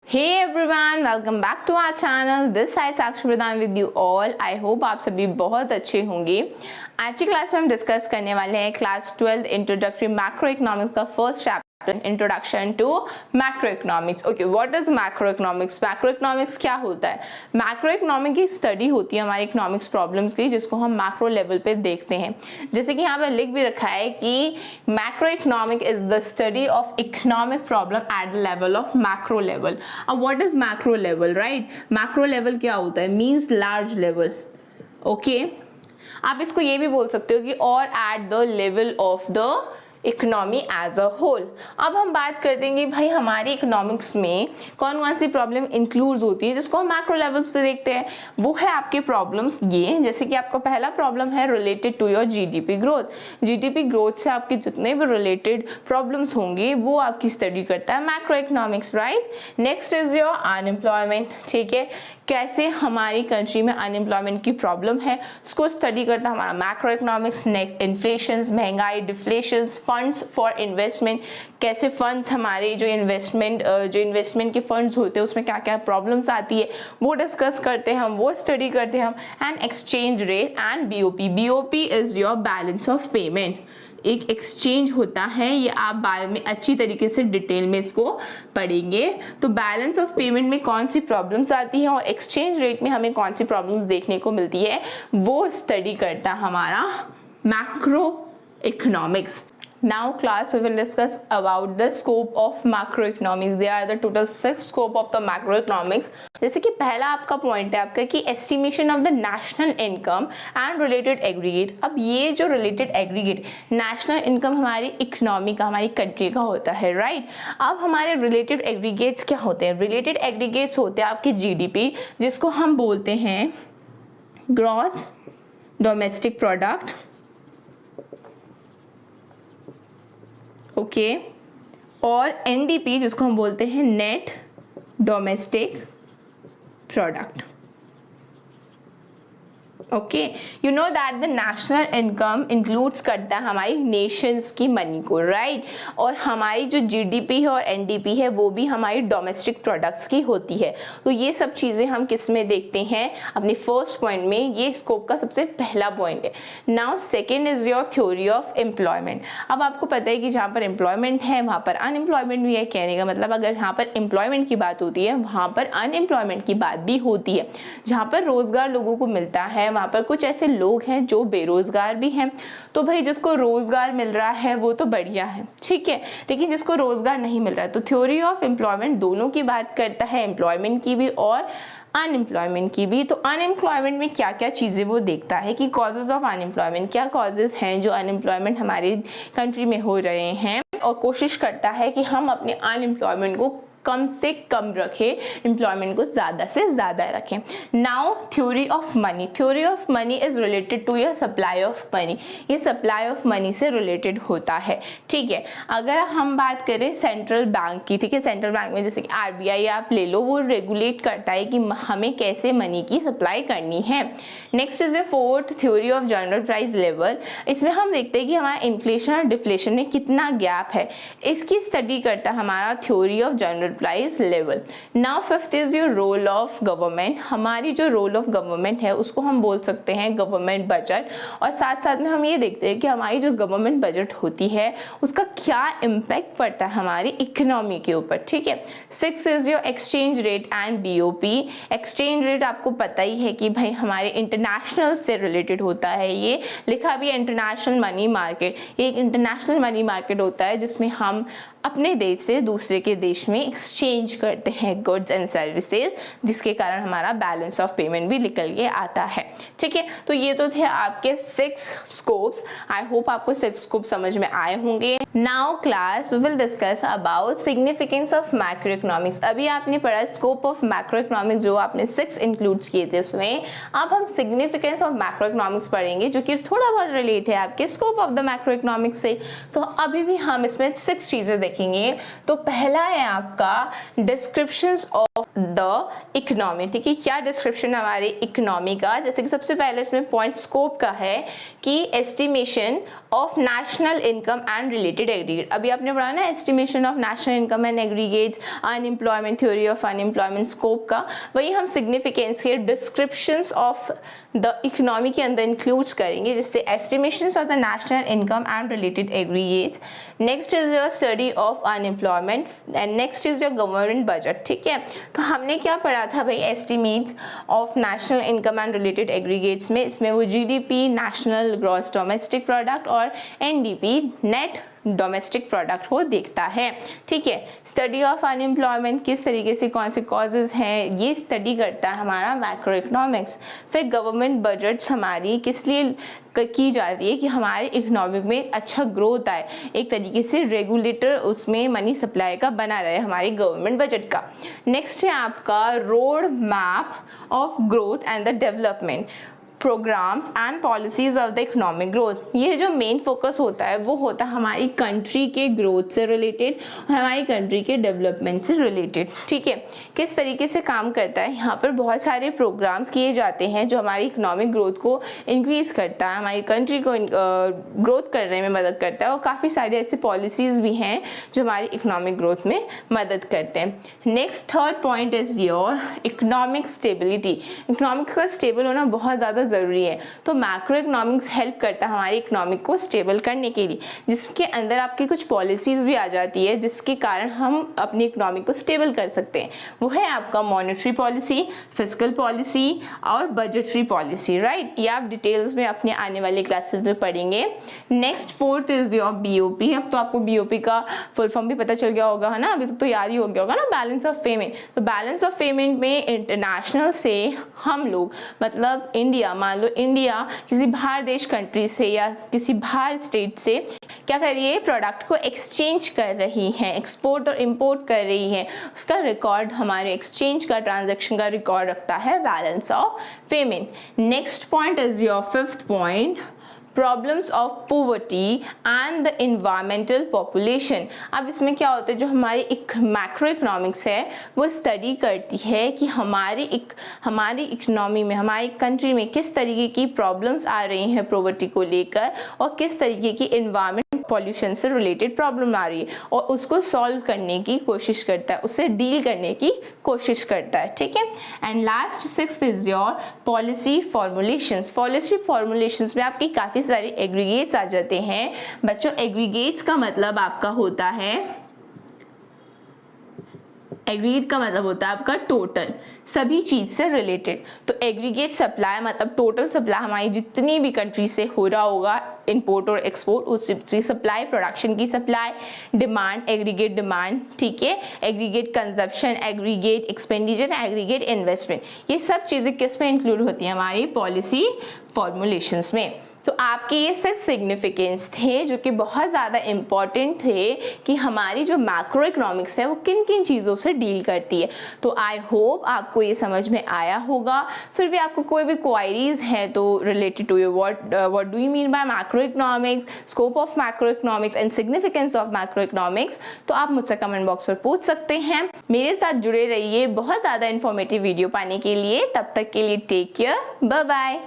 Hey everyone, welcome back to our channel. This side Sakshi Pradhan with you all. I hope आप सभी बहुत अच्छे होंगे। आज की क्लास में हम डिस्कस करने वाले हैं क्लास 12 इंट्रोडक्टरी मैक्रो इकोनॉमिक्स का first chapter introduction to macro economics. Okay, what is macro economics? Macro economics क्या होता है? मैक्रो इकोनॉमिक की स्टडी होती है हमारी इकोनॉमिक्स प्रॉब्लम्स की, जिसको हम मैक्रो लेवल पे देखते हैं। जैसे कि यहाँ पे लिख भी रखा है कि macro economic is the study of economic problem at the level of macro level. अब what is macro level, right? Macro level क्या होता है? Means large level. ओके, आप इसको ये भी बोल सकते हो कि और at the level of the economy as a whole. अब हम बात कर देंगे भाई हमारी इकोनॉमिक्स में कौन कौन सी प्रॉब्लम इंक्लूड होती है जिसको हम मैक्रो लेवल्स पे देखते हैं। वो है आपके प्रॉब्लम्स ये, जैसे कि आपका पहला प्रॉब्लम है related to your GDP growth. GDP growth से आपके जितने भी रिलेटेड प्रॉब्लम्स होंगे वो आपकी स्टडी करता है macro economics, right? Next is your unemployment. ठीक है, कैसे हमारी कंट्री में अनएम्प्लॉयमेंट की प्रॉब्लम है उसको स्टडी करता है हमारा मैक्रो इकोनॉमिक्स। नेक्स्ट इन्फ्लेशन, महंगाई, डिफ्लेशन, फंड्स फॉर इन्वेस्टमेंट, कैसे फंड्स हमारे जो इन्वेस्टमेंट के फंड्स होते हैं उसमें क्या क्या प्रॉब्लम्स आती है वो डिस्कस करते हैं हम, वो स्टडी करते हैं हम। And exchange rate and BOP. BOP is your balance of payment. एक एक्सचेंज होता है, ये आप बाद में अच्छी तरीके से डिटेल में इसको पढ़ेंगे। तो बैलेंस ऑफ पेमेंट में कौन सी प्रॉब्लम्स आती हैं और एक्सचेंज रेट में हमें कौन सी प्रॉब्लम्स देखने को मिलती है वो स्टडी करता हमारा macro economics. Now class we will discuss about the scope of macroeconomics. There are the total 6 scope of the macroeconomics. जैसे कि पहला आपका पॉइंट है आपका कि estimation of the national income and related aggregate. अब ये जो रिलेटेड एग्रीगेट, नेशनल इनकम हमारी इकोनॉमी का, हमारी कंट्री का होता है, राइट? अब हमारे रिलेटेड एग्रीगेट्स क्या होते हैं? रिलेटेड एग्रीगेट्स होते हैं आपके जीडीपी, जिसको हम बोलते हैं ग्रॉस डोमेस्टिक प्रोडक्ट। ओके, और एनडीपी जिसको हम बोलते हैं net domestic product. Okay, you know that the national income includes करता है हमारी नेशंस की मनी को, राइट? और हमारी जो जीडीपी है और एनडीपी है वो भी हमारी डोमेस्टिक प्रोडक्ट्स की होती है। तो ये सब चीज़ें हम किस में देखते हैं? अपने फर्स्ट पॉइंट में। ये स्कोप का सबसे पहला पॉइंट है। Now second is your theory of employment. अब आपको पता है कि जहाँ पर एम्प्लॉयमेंट है वहाँ पर अनएम्प्लॉयमेंट भी है। कहने का मतलब अगर जहाँ पर एम्प्लॉयमेंट की बात होती है वहाँ पर अनएम्प्लॉयमेंट की बात भी होती है। जहाँ पर रोजगार लोगों को मिलता है वहाँ पर कुछ ऐसे लोग हैं जो बेरोजगार भी हैं। तो भाई जिसको रोजगार मिल रहा है वो तो बढ़िया है, ठीक है, लेकिन जिसको रोजगार नहीं मिल रहा है, तो थ्योरी ऑफ एम्प्लॉयमेंट दोनों की बात करता है, एम्प्लॉयमेंट की भी और अनएम्प्लॉयमेंट की भी। तो अनएम्प्लॉयमेंट में क्या क्या चीज़ें वो देखता है कि कॉजेज ऑफ अनएम्प्लॉयमेंट, क्या कॉजेज हैं जो अनएम्प्लॉयमेंट हमारी कंट्री में हो रहे हैं, और कोशिश करता है कि हम अपने अनएम्प्लॉयमेंट को कम से कम रखें, एम्प्लॉयमेंट को ज़्यादा से ज़्यादा रखें। Now theory of money. Theory of money is related to your supply of money. ये सप्लाई ऑफ मनी से रिलेटेड होता है, ठीक है। अगर हम बात करें सेंट्रल बैंक की, ठीक है, सेंट्रल बैंक में जैसे कि आरबीआई आप ले लो, वो रेगुलेट करता है कि हमें कैसे मनी की सप्लाई करनी है। Next is the fourth theory of general price level. इसमें हम देखते हैं कि हमारा इन्फ्लेशन और डिफ्लेशन में कितना गैप है, इसकी स्टडी करता है हमारा theory of general price level. Now fifth is your role of government. हमारी जो रोल ऑफ गवर्नमेंट है उसको हम बोल सकते हैं गवर्नमेंट बजट, और साथ साथ में हम ये देखते हैं कि हमारी जो गवर्नमेंट बजट होती है उसका क्या इम्पैक्ट पड़ता है हमारी इकोनॉमी के ऊपर, ठीक है। Six is your exchange rate and BOP. Exchange rate आपको पता ही है कि भाई हमारे इंटरनेशनल से रिलेटेड होता है। ये लिखा भी है इंटरनेशनल मनी मार्केट। ये एक इंटरनेशनल मनी मार्केट होता है जिसमें हम अपने देश से दूसरे के देश में एक्सचेंज करते हैं गुड्स एंड सर्विसेज, जिसके कारण हमारा बैलेंस ऑफ पेमेंट भी निकल के आता है, ठीक है। तो ये तो थे आपके 6 स्कोप्स। आई होप आपको 6 स्कोप समझ में आए होंगे। Now class we will discuss about significance of macro economics. अभी आपने पढ़ा स्कोप ऑफ मैक्रो इकोनॉमिक्स जो आपने 6 इंक्लूड किए थे उसमें। अब हम सिग्निफिकेंस ऑफ मैक्रो इकोनॉमिक्स पढ़ेंगे जो कि थोड़ा बहुत रिलेट है आपके scope of the macro economics से। तो अभी भी हम इसमें 6 चीजें देखेंगे। तो पहला है आपका डिस्क्रिप्शंस ऑफ द इकोनॉमी, ठीक है। क्या डिस्क्रिप्शन हमारे इकोनॉमी का? जैसे कि सबसे पहले इसमें पॉइंट स्कोप का है कि estimation of national income and related aggregate. अभी आपने पढ़ा ना estimation of national income and aggregates, unemployment theory of unemployment scope का, वही हम सिग्निफिकेंस के डिस्क्रिप्शंस ऑफ द इकोनॉमी के अंदर इंक्लूड्स करेंगे, जिससे estimations of the national income and related aggregates, next is your study of unemployment and next is your government budget. ठीक है, तो हमने क्या पढ़ा था भाई estimates of national income and related aggregates में, इसमें वो GDP, national gross domestic product और एनडीपी, नेट डोमेस्टिक प्रोडक्ट को देखता है। ठीक है, स्टडी ऑफ अनएम्प्लॉयमेंट किस तरीके से कौन से कॉजेज हैं ये स्टडी करता है हमारा मैक्रो इकोनॉमिक्स। फिर गवर्नमेंट बजट्स हमारी किस लिए की जाती है कि हमारे इकोनॉमिक में अच्छा ग्रोथ आए, एक तरीके से रेगुलेटर उसमें मनी सप्लाई का बना रहे हमारी गवर्नमेंट बजट का। नेक्स्ट है आपका road map of growth and the development, programs and policies of the economic growth. ये जो मेन फोकस होता है वो होता है हमारी कंट्री के ग्रोथ से रिलेटेड और हमारी कंट्री के डेवलपमेंट से रिलेटेड। ठीक है, किस तरीके से काम करता है, यहाँ पर बहुत सारे प्रोग्राम्स किए जाते हैं जो हमारी इकोनॉमिक ग्रोथ को इंक्रीज़ करता है, हमारी कंट्री को ग्रोथ करने में मदद करता है, और काफ़ी सारे ऐसे पॉलिसीज़ भी हैं जो हमारी इकोनॉमिक ग्रोथ में मदद करते हैं। Next third point is your economic stability. Economics का स्टेबल होना बहुत ज़्यादा ज़रूरी है, तो मैक्रो इकोनॉमिक्स हेल्प करता है हमारी इकोनॉमिक को स्टेबल करने के लिए, जिसके अंदर आपकी कुछ पॉलिसीज़ भी आ जाती है जिसके कारण हम अपनी इकोनॉमिक को स्टेबल कर सकते हैं। वो है आपका मॉनेटरी पॉलिसी, फिस्कल पॉलिसी और बजटरी पॉलिसी। राइट, ये आप डिटेल्स में अपने आने वाले क्लासेस में पढ़ेंगे। Next fourth is your BOP. अब तो आपको बीओपी का फुल फॉर्म भी पता चल गया होगा, है ना, अभी तो याद ही हो गया होगा ना, बैलेंस ऑफ पेमेंट। तो बैलेंस ऑफ पेमेंट में इंटरनेशनल से हम लोग, मतलब इंडिया, मान लो इंडिया किसी बाहर देश कंट्री से या किसी बाहर स्टेट से क्या कर रही है, प्रोडक्ट को एक्सचेंज कर रही है, एक्सपोर्ट और इंपोर्ट कर रही है, उसका रिकॉर्ड हमारे एक्सचेंज का, ट्रांजैक्शन का रिकॉर्ड रखता है balance of payment. Next point is your fifth point, problems of poverty and the environmental population. अब इसमें क्या होता है, जो हमारी एक मैक्रो इकोनॉमिक्स है वो स्टडी करती है कि हमारी इकोनॉमी में, हमारी कंट्री में किस तरीके की प्रॉब्लम्स आ रही हैं पोवर्टी को लेकर, और किस तरीके की इन्वायरमेंट पॉल्यूशन से रिलेटेड प्रॉब्लम आ रही है, और उसको सॉल्व करने की कोशिश करता है, उससे डील करने की कोशिश करता है। ठीक है, and last sixth is your policy formulations. Policy formulations में आपकी काफ़ी सारे एग्रीगेट्स आ जाते हैं बच्चों। एग्रीगेट्स का मतलब आपका होता है, एग्रीगेट का मतलब होता है आपका टोटल, सभी चीज़ से रिलेटेड। तो एग्रीगेट सप्लाई मतलब टोटल सप्लाई हमारी जितनी भी कंट्री से हो रहा होगा इंपोर्ट और एक्सपोर्ट, उसकी सप्लाई, प्रोडक्शन की सप्लाई, डिमांड, एग्रीगेट डिमांड, ठीक है, aggregate consumption, aggregate expenditure, aggregate investment, ये सब चीज़ें किस में इंक्लूड होती हैं, हमारी पॉलिसी फॉर्मुलेशंस में। तो आपके ये 6 सिग्निफिकेंस थे जो कि बहुत ज़्यादा इम्पॉर्टेंट थे कि हमारी जो मैक्रो इकोनॉमिक्स है वो किन किन चीज़ों से डील करती है। तो आई होप आपको ये समझ में आया होगा। फिर भी आपको कोई भी क्वायरीज है तो related to your what do you mean by macro economics, scope of macro economics and significance of macro economics, तो आप मुझसे कमेंट बॉक्स पर पूछ सकते हैं। मेरे साथ जुड़े रहिए बहुत ज़्यादा इन्फॉर्मेटिव वीडियो पाने के लिए। तब तक के लिए टेक केयर, बाय बाय।